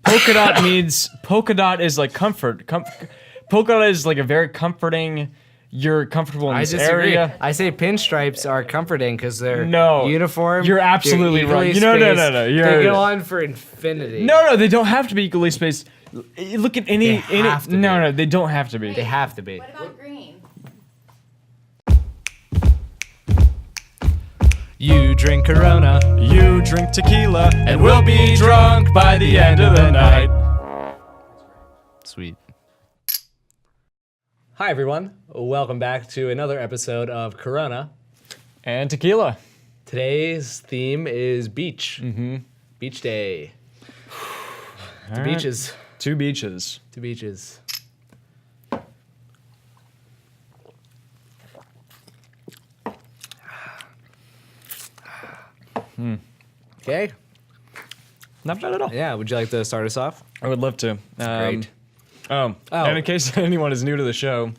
polka dot is like comfort. Polka dot is like a very comforting. You're comfortable in this area. I say pinstripes are comforting because they're uniform. You're absolutely right. No. They go on for infinity. No, they don't have to be equally spaced. Look at any. No, they don't have to be. They have to be. What about green? You drink Corona. You drink tequila, and we'll be drunk by the end of the night. Sweet. Hi, everyone. Welcome back to another episode of Corona and Tequila. Today's theme is beach. Mm-hmm. Beach day. To beaches. Two beaches. Two beaches. Okay. Not bad at all. Yeah, would you like to start us off? I would love to. Great. And in case anyone is new to the show,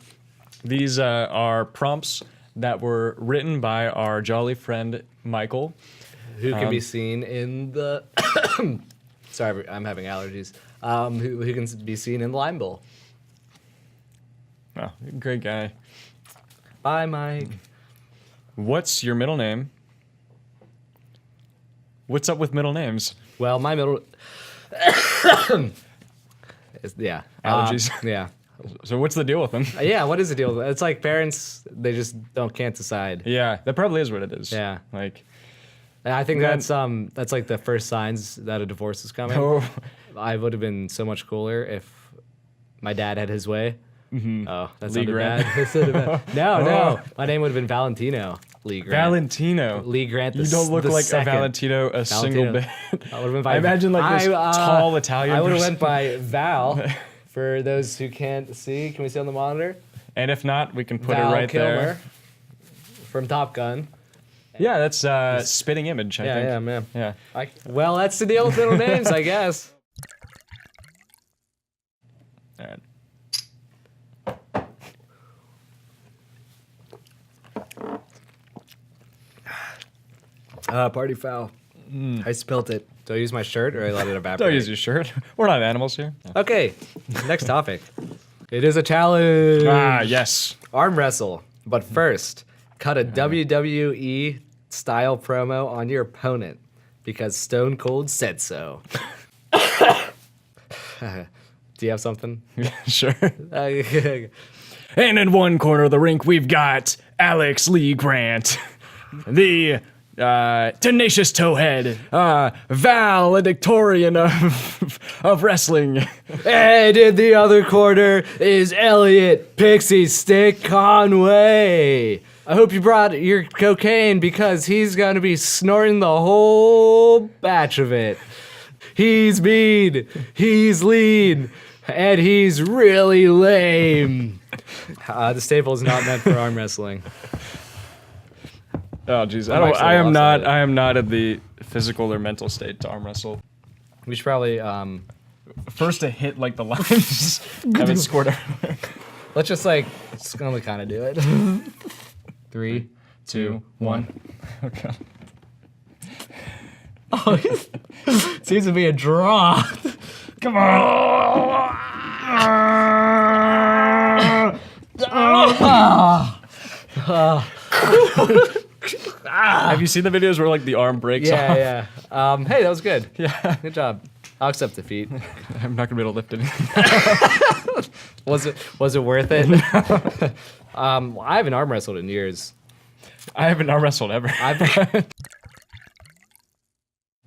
these are prompts that were written by our jolly friend Michael, who can be seen in the. Sorry, I'm having allergies. Who can be seen in the Lime Bowl? Oh, great guy. Bye, Mike. What's your middle name? What's up with middle names? Well, my middle. Yeah. Allergies. Yeah. So what's the deal with them? Yeah, what is the deal? It's like parents, they just can't decide. Yeah, that probably is what it is. Yeah. Like, and I think that's like the first signs that a divorce is coming. Oh. I would have been so much cooler if my dad had his way. Mm-hmm. Oh, that's Lee not Grant. bad. No. My name would have been Valentino Lee Grant. Valentino. Lee Grant. You don't look like a Valentino single bit. I would have been by. I imagine like this tall Italian. I would have person. went by Val. For those who can't see, can we see on the monitor? And if not, we can put Val it right Kilmer there. From Top Gun. Yeah, that's spitting image. I think. Yeah, man. Yeah. Well, that's the deal with middle names, I guess. All right. Party foul. I spilt it. Do I use my shirt or I let it evaporate? Don't use your shirt. We're not animals here. Okay, next topic. It is a challenge. Ah, yes. Arm wrestle. But first, cut a WWE style promo on your opponent because Stone Cold said so. Do you have something? Sure. And in one corner of the rink, we've got Alex Lee Grant, the tenacious towhead, valedictorian of wrestling. And in the other corner is Elliot Pixie Stick Conway. I hope you brought your cocaine because he's going to be snorting the whole batch of it. He's mean, he's lean, and he's really lame. The staple is not meant for arm wrestling. Oh jeez, I am not in the physical or mental state to arm wrestle. We should probably first to hit like the lines. Have it scored everywhere. Let's just gonna kind of do it. 3, 2, 1. Okay. Oh, seems to be a draw. Come on. Have you seen the videos where like the arm breaks off? Yeah. Hey, that was good. Yeah. Good job. I'll accept defeat. I'm not gonna be able to lift it. Was it worth it? I haven't arm wrestled in years. I haven't arm wrestled ever.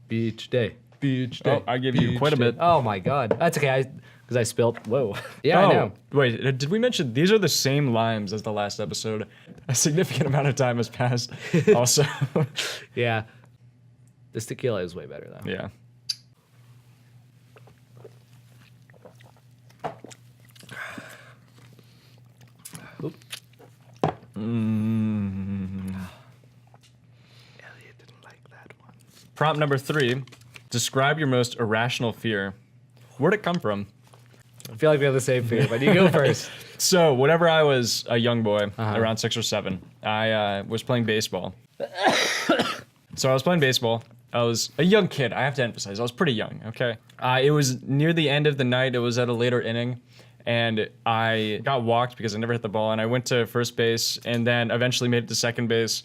Beach day. Beach day. Oh, I give you quite a bit. Oh my god. That's okay. Because I spilt. Whoa. Yeah, I know. Wait, did we mention these are the same limes as the last episode? A significant amount of time has passed. Also. Yeah. This tequila is way better though. Yeah. Elliot didn't like that one. Prompt number 3. Describe your most irrational fear. Where'd it come from? I feel like we have the same fear, but you go first. So, whenever I was a young boy, around 6 or 7, I was playing baseball. So I was playing baseball. I was a young kid. I have to emphasize, I was pretty young, okay? It was near the end of the night. It was at a later inning. And I got walked because I never hit the ball. And I went to first base and then eventually made it to second base.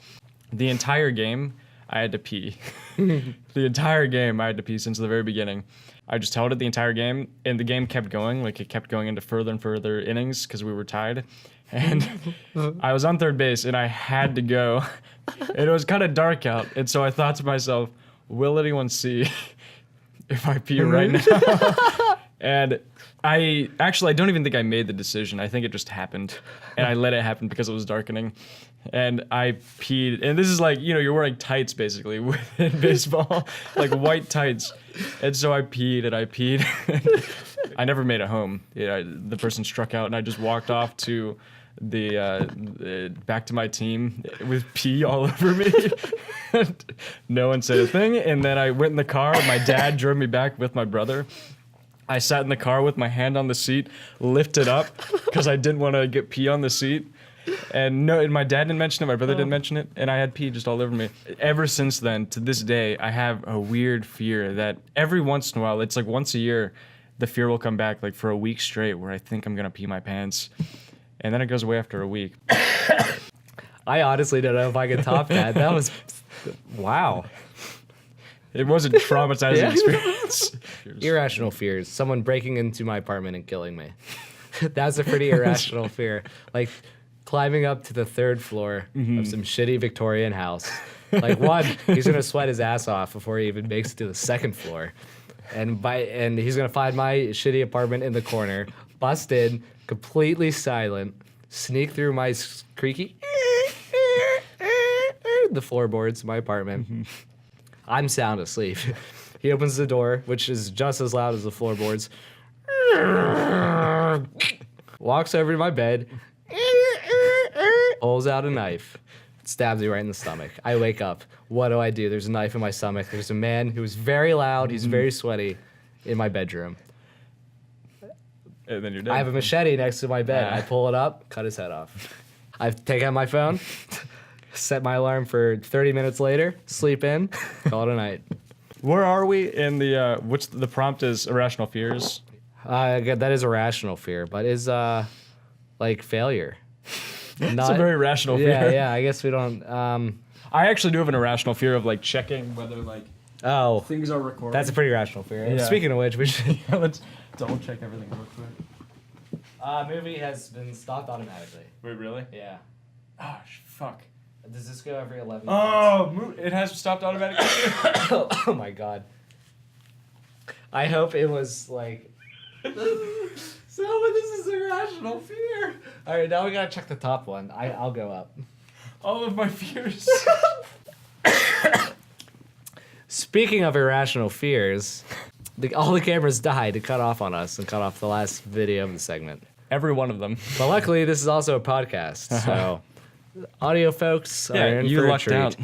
The entire game, I had to pee. The entire game, I had to pee since the very beginning. I just held it the entire game, and the game kept going. Like, it kept going into further and further innings because we were tied. And I was on third base, and I had to go. And it was kind of dark out. And so I thought to myself, will anyone see if I pee right now? And I don't even think I made the decision. I think it just happened. And I let it happen because it was darkening. And I peed. And this is like, you're wearing tights basically in baseball, like white tights. And so I peed and I peed. I never made it home. The person struck out and I just walked off to back to my team with pee all over me. No one said a thing. And then I went in the car. My dad drove me back with my brother. I sat in the car with my hand on the seat, lifted up because I didn't want to get pee on the seat. And my dad didn't mention it, my brother didn't mention it, and I had pee just all over me. Ever since then, to this day, I have a weird fear that every once in a while, it's like once a year, the fear will come back like for a week straight where I think I'm going to pee my pants. And then it goes away after a week. I honestly don't know if I can top that. That was, wow. It was a traumatizing experience. Irrational fears. Someone breaking into my apartment and killing me. That's a pretty irrational fear. Like climbing up to the third floor of some shitty Victorian house. Like one, he's gonna sweat his ass off before he even makes it to the second floor. And he's gonna find my shitty apartment in the corner, bust in, completely silent, sneak through my creaky the floorboards of my apartment. I'm sound asleep. He opens the door, which is just as loud as the floorboards. Walks over to my bed, pulls out a knife, stabs me right in the stomach. I wake up. What do? There's a knife in my stomach. There's a man who's very loud, he's very sweaty, in my bedroom. And then you're dead. I have a machete next to my bed. I pull it up, cut his head off. I take out my phone, set my alarm for 30 minutes later, sleep in, call it a night. Where are we in the, what's the prompt is irrational fears? That is a rational fear, but is like failure. It's a very rational fear. Yeah, I guess we don't. I actually do have an irrational fear of like checking whether like things are recorded. That's a pretty rational fear. Yeah. Speaking of which, we should. Let's double check everything real quick. Movie has been stopped automatically. Wait, really? Yeah. Oh, fuck. Does this go every 11 minutes? Oh, it has stopped automatically. Oh my god. I hope it was like. So this is a rational fear. All right, now we gotta check the top one. I'll go up. All of my fears. Speaking of irrational fears, all the cameras died to cut off on us and cut off the last video of the segment. Every one of them. But luckily, this is also a podcast, so audio folks are in you for a lucked treat. out.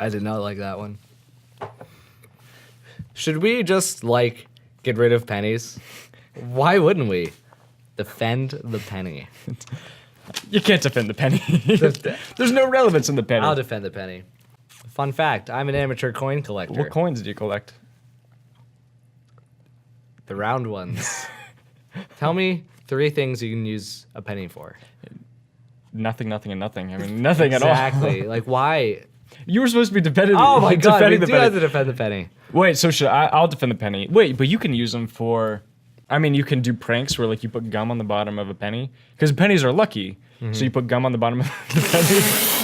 I did not like that one. Should we just, get rid of pennies? Why wouldn't we? Defend the penny. You can't defend the penny. There's no relevance in the penny. I'll defend the penny. Fun fact, I'm an amateur coin collector. What coins do you collect? The round ones. Tell me 3 things you can use a penny for. Nothing, nothing, and nothing. I mean, nothing at all. Exactly. Why? You were supposed to be defending. Oh my god, we defending the do penny. have to defend the penny. Wait, so I'll defend the penny. Wait, but you can use them for. I mean, you can do pranks where you put gum on the bottom of a penny because pennies are lucky. Mm-hmm. So you put gum on the bottom of the penny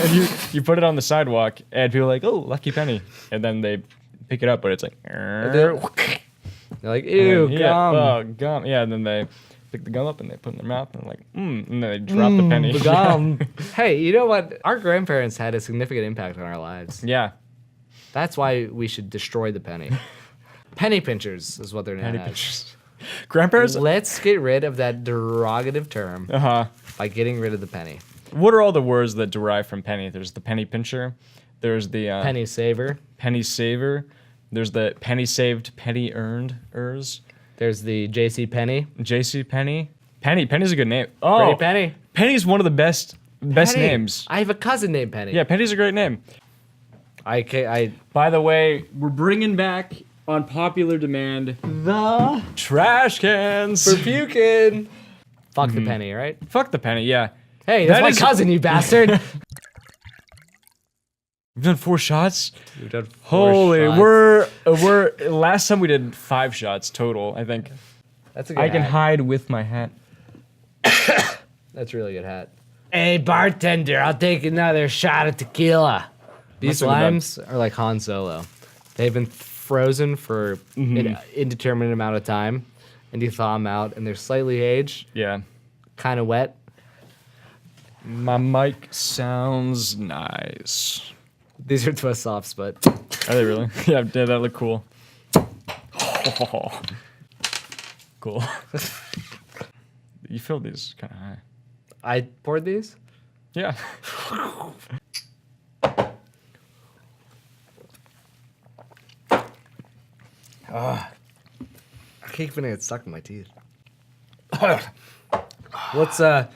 and you put it on the sidewalk and people are like, oh, lucky penny, and then they pick it up, but it's like. They're like, ew, then, gum. Oh, gum. Yeah, and then they pick the gum up and they put it in their mouth and they're like, and then they drop the penny. The gum. Hey, you know what? Our grandparents had a significant impact on our lives. Yeah. That's why we should destroy the penny. Penny pinchers is what they're known Penny as. pinchers. Grandparents? Let's get rid of that derogative term by getting rid of the penny. What are all the words that derive from penny? There's the penny pincher. There's the penny saver. Penny saver. There's the penny saved, penny earned ers. There's the J.C. Penney. J.C. Penny. Penny's a good name. Oh, Pretty Penny. Penny's one of the best Penny. names. I have a cousin named Penny. Yeah, Penny's a great name. I By the way, we're bringing back on popular demand the trash cans. for puking. Fuck the penny, right? Fuck the penny, yeah. Hey, that's That my is- cousin, you bastard. We've done 4 shots. We've done Holy, shots. we're last time we did 5 shots total, I think. That's a good I can hat. hide with my hat. That's a really good hat. Hey, bartender, I'll take another shot of tequila. These Must have been limes are like Han Solo. They've been frozen for an indeterminate amount of time, and you thaw them out, and they're slightly aged, Yeah. kind of wet. My mic sounds nice. These are twist offs, but Are they really? Yeah, that look cool. Cool. You filled these kind of high. I poured these. Yeah. I keep feeling it stuck in my teeth. What's the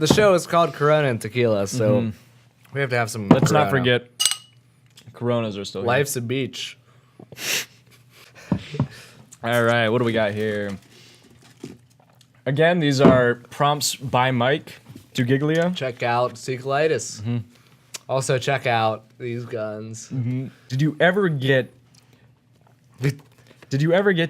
show is called Corona and Tequila, so we have to have some. Let's not Corona. forget, Coronas are still here. Life's a beach. All right, what do we got here? Again, these are prompts by Mike Giglio. Check out Sequelitis. Also check out these guns. Did you ever get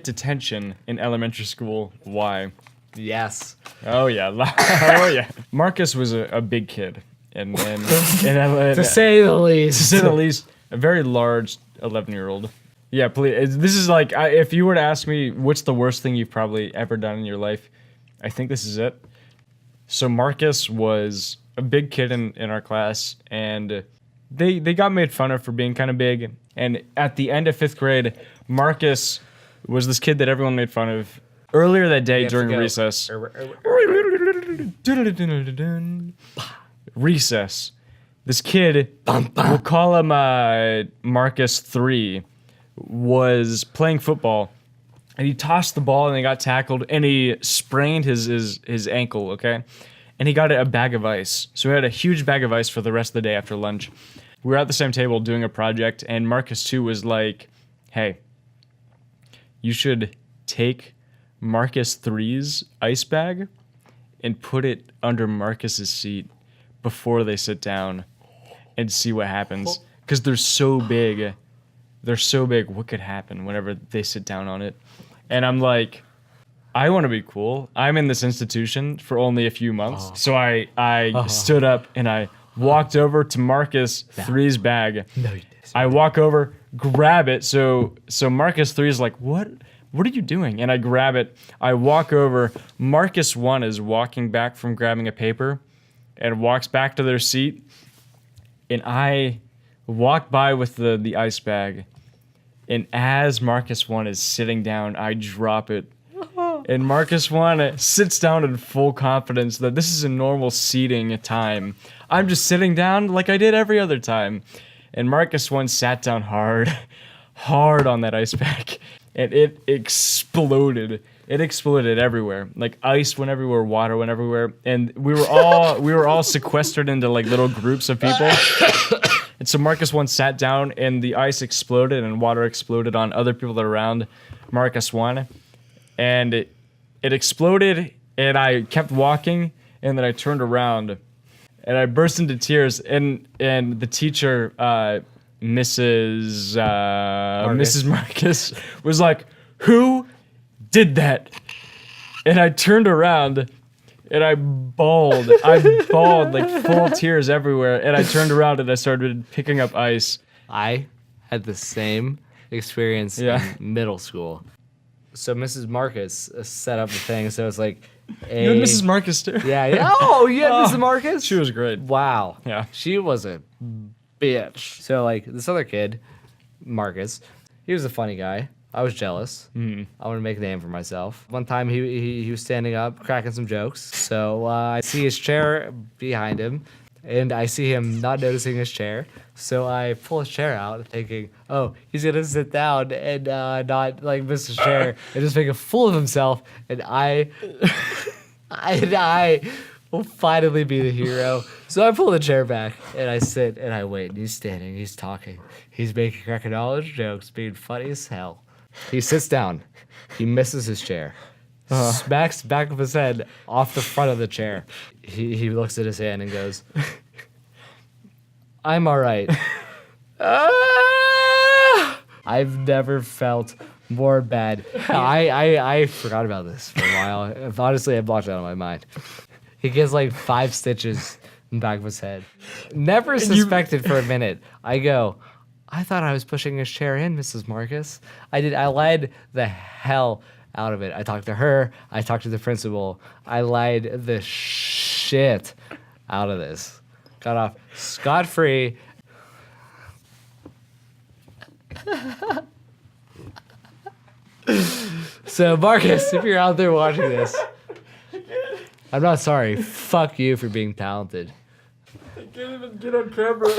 detention in elementary school? Why? Yes. Oh yeah, oh yeah. Marcus was a big kid, and To say the least. to say the least, a very large 11-year-old. Yeah, please. This is like, if you were to ask me what's the worst thing you've probably ever done in your life, I think this is it. So Marcus was a big kid in our class, and they got made fun of for being kind of big. And at the end of 5th grade, Marcus was this kid that everyone made fun of. Earlier that day during recess. Recess. This kid, we'll call him Marcus 3, was playing football, and he tossed the ball and he got tackled and he sprained his ankle, okay? And he got a bag of ice. So he had a huge bag of ice for the rest of the day after lunch. We were at the same table doing a project, and Marcus 2 was like, hey, you should take Marcus 3's ice bag and put it under Marcus's seat before they sit down and see what happens. Because they're so big. They're so big, what could happen whenever they sit down on it? And I'm like, I want to be cool. I'm in this institution for only a few months. So I stood up and I walked over to Marcus 3's bag. No, you didn't. I walk over, grab it. So Marcus 3 is like, what are you doing? And I grab it. I walk over. Marcus 1 is walking back from grabbing a paper and walks back to their seat. And I walk by with the ice bag. And as Marcus 1 is sitting down, I drop it. And Marcus 1 sits down in full confidence that this is a normal seating time. I'm just sitting down like I did every other time. And Marcus 1 sat down hard on that ice pack. And it exploded. It exploded everywhere. Like ice went everywhere, water went everywhere. And we were all sequestered into like little groups of people. And so Marcus 1 sat down and the ice exploded and water exploded on other people that are around Marcus 1. And it exploded, and I kept walking, and then I turned around, and I burst into tears, and the teacher, Mrs. Marcus, was like, "Who did that?" And I turned around, and I bawled like full tears everywhere, and I turned around and I started picking up ice. I had the same experience Yeah. in middle school. So Mrs. Marcus set up the thing. So it's like, You had Mrs. Marcus too. yeah. Oh, you had Mrs. Marcus? She was great. Wow. Yeah. She was a bitch. So like this other kid, Marcus, he was a funny guy. I was jealous. I wanted to make a name for myself. One time he was standing up, cracking some jokes. So I see his chair behind him. and I see him not noticing his chair. So I pull his chair out, thinking, "Oh, he's gonna sit down and not like miss his chair and just make a fool of himself." And I will finally be the hero. So I pull the chair back and I sit and I wait. And he's standing, he's talking, he's making cracker knowledge jokes, being funny as hell. He sits down, he misses his chair, smacks the back of his head off the front of the chair. He looks at his hand and goes, "I'm all right." I've never felt more bad. I forgot about this for a while. Honestly, I blocked it out of my mind. He gets like 5 stitches in the back of his head. Never suspected for a minute. I go, "I thought I was pushing his chair in, Mrs. Marcus." I did. I lied the hell out of it. I talked to her. I talked to the principal. I lied the shit out of this. Got off scot-free. So, Marcus, if you're out there watching this, I'm not sorry. Fuck you for being talented. I can't even get on camera.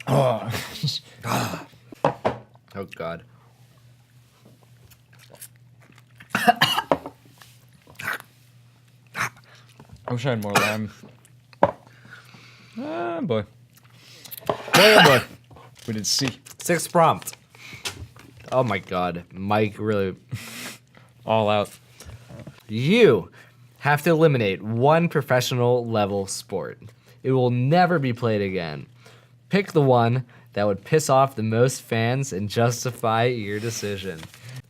Oh, God. I wish I had more lime. Ah, boy. Boy. We did C. 6th prompt. Oh, my God. Mike really... All out. You have to eliminate one professional level sport. It will never be played again. Pick the one that would piss off the most fans and justify your decision.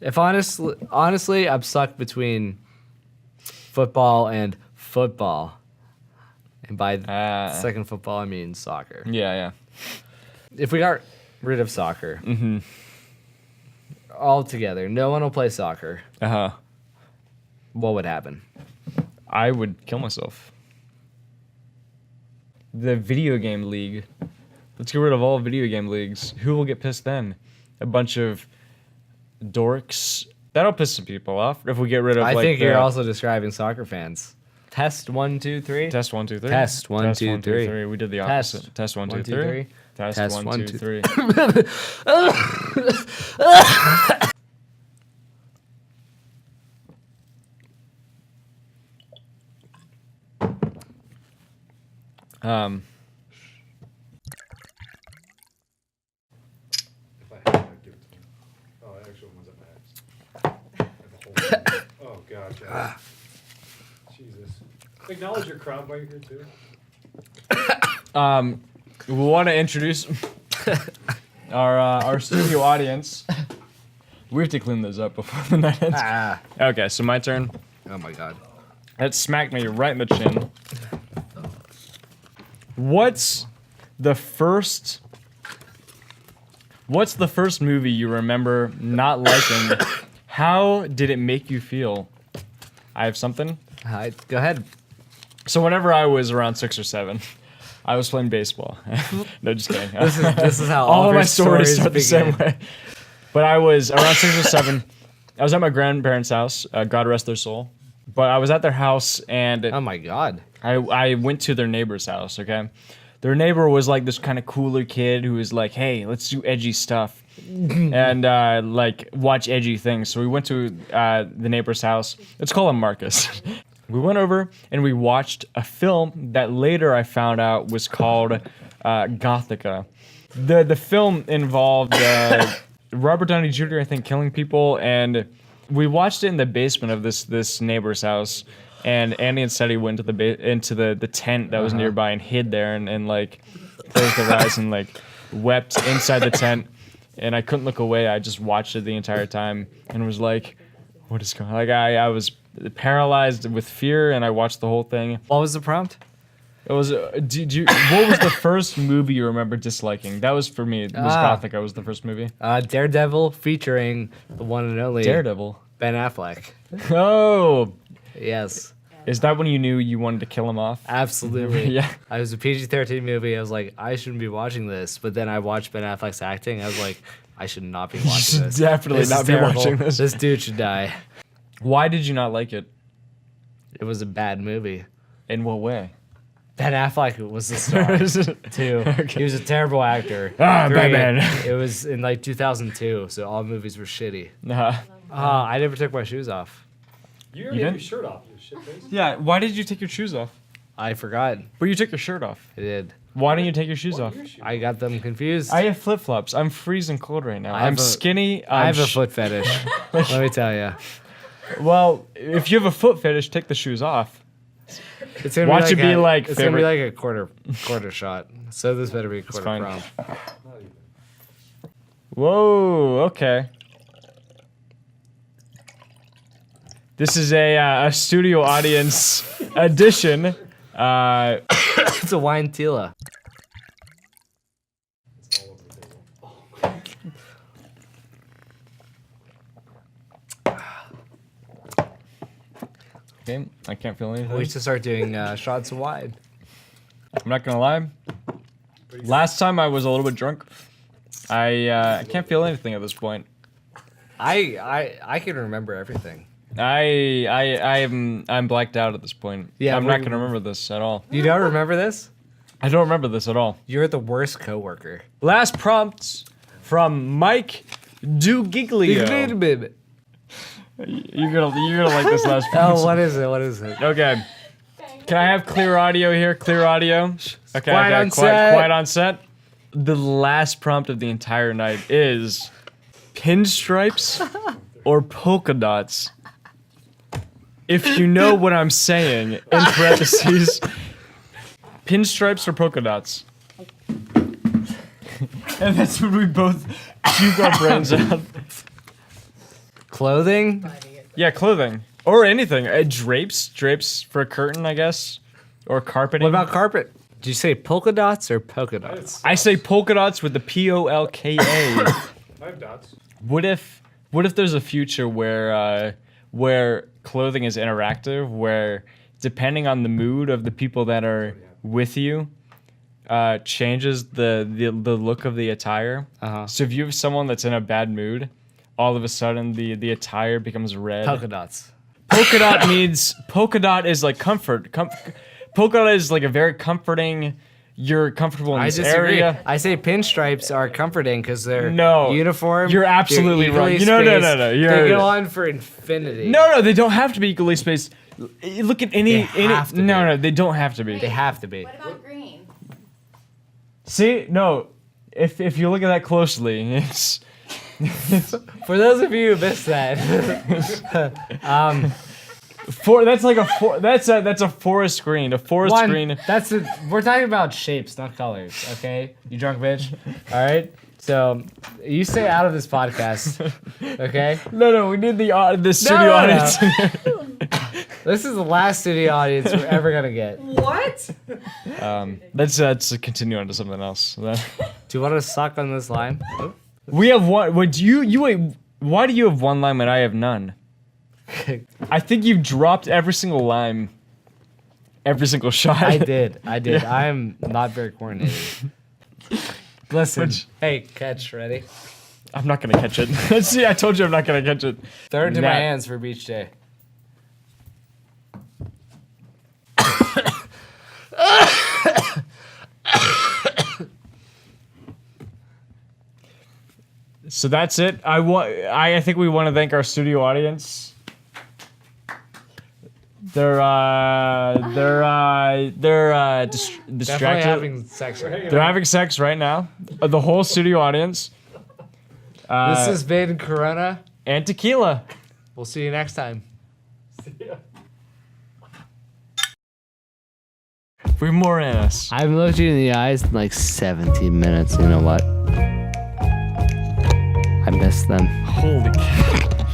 If honestly, I'm stuck between football and football. And by second football, I mean soccer. Yeah. If we got rid of soccer altogether, no one will play soccer. What would happen? I would kill myself. The video game league. Let's get rid of all video game leagues. Who will get pissed then? A bunch of dorks. That'll piss some people off if we get rid of. I think you're also describing soccer fans. Test 1, 2, 3. Test 1, 2, 3. Test 1, 2, 3. We did the opposite. Test 1, 2, 3. Test 1, 2, 3. Oh God, Jack. Jesus. Acknowledge your crowd while you're here too. We want to introduce our studio audience. We have to clean those up before the night ends. Okay, so my turn. Oh my God. That smacked me right in the chin. What's the first movie you remember not liking? How did it make you feel? I have something. Go ahead. So whenever I was around 6 or 7, I was playing baseball. No, just kidding. This is how all of your my stories start the begin. same way. But I was around 6 or 7. I was at my grandparents' house. God rest their soul. But I was at their house, and Oh my God. I went to their neighbor's house, okay? Their neighbor was like this kind of cooler kid who was like, "Hey, let's do edgy stuff." And like watch edgy things. So we went to the neighbor's house. Let's call him Marcus. We went over and we watched a film that later I found out was called Gothica. The film involved Robert Downey Jr. I think killing people, and we watched it in the basement of this neighbor's house. And Andy and Steady went into the tent that was nearby and hid there and like closed their eyes and like wept inside the tent. And I couldn't look away. I just watched it the entire time and was like, "What is going on?" Like I was paralyzed with fear, and I watched the whole thing. What was the prompt? It was. What was the first movie you remember disliking? That was for me. It was Gothica. Was the first movie. Daredevil featuring the one and only Daredevil. Ben Affleck. Oh, Yes. is that when you knew you wanted to kill him off? Absolutely. Yeah. I was a PG-13 movie. I was like, I shouldn't be watching this. But then I watched Ben Affleck's acting. I was like, I should not be You watching should this. definitely This is not be terrible. watching this. This dude should die. Why did you not like it? It was a bad movie. In what way? Ben Affleck was the star too. He was a terrible actor. Ah, 3, Batman. It was in like 2002, so all movies were shitty. Nah. I never took my shoes off. You already You have didn't? your shirt off, you shit face. Yeah. Why did you take your shoes off? I forgot. But you took your shirt off. I did. Why didn't you take your shoes off? I got them confused. I have flip flops. I'm freezing cold right now. I have I'm a- skinny. I have a foot fetish. Let me tell you. Well, if you have a foot fetish, take the shoes off. It's gonna Watch it be a- like it's gonna be favorite- like a quarter shot. So this better be a quarter fine. prom. Whoa. Okay. This is a studio audience edition. It's a wine tila. It's all over the table. Okay, I can't feel anything. We should start doing shots of wine. I'm not gonna lie. Last time I was a little bit drunk. I can't feel anything at this point. I can remember everything. I'm blacked out at this point. Yeah, I'm we're- not gonna remember this at all. You don't remember this? I don't remember this at all. You're the worst coworker. Last prompt from Mike Dugiglio. You're gonna like this last prompt. Oh, what is it? What is it? Okay. Can I have clear audio here? Clear audio. Okay. Quiet on set. Quiet on set. The last prompt of the entire night is pinstripes or polka dots. If you know what I'm saying, in parentheses, pinstripes or polka dots. And that's when we both puke our brains out. Clothing? Yeah, clothing. Or anything. Drapes for a curtain, I guess. Or carpeting. What about carpet? Did you say polka dots or polka dots? I say polka dots with the Polka. I have dots. What if there's a future where clothing is interactive, where depending on the mood of the people that are with you, changes the look of the attire. Uh-huh. So if you have someone that's in a bad mood, all of a sudden the attire becomes red. Polka dots. Polka dot is like comfort. Polka dot is like a very comforting. You're comfortable in I this disagree. area. I say pinstripes are comforting because they're No. uniform. You're absolutely they're equally wrong. No, spaced, you're- They go on for infinity. No, they don't have to be equally spaced. Look at any. have to be. No, they don't have to be. They have to be. What about green? See, no. If you look at that closely, it's For those of you who missed that, that's a forest green. A forest green. We're talking about shapes, not colors. Okay, you drunk bitch. All right. So you stay out of this podcast. Okay. No, we need the studio no. audience. This is the last studio audience we're ever gonna get. What? Let's continue on to something else. Do you want to suck on this lime? We have one. Wait, you? Why do you have one lime and I have none? I think you've dropped every single lime, every single shot. I did. I'm not very coordinated. Listen. Hey, catch, ready? I'm not gonna catch it. See, I told you I'm not gonna catch it. Throw it into my Nah. hands for beach day. So that's it. I think we want to thank our studio audience. They're Definitely distracted. having sex. They're having sex right now. The whole studio audience. This has been Corona. And Tequila. We'll see you next time. We're more in us. I haven't looked you in the eyes in like 17 minutes. You know what? I miss them. Holy cow.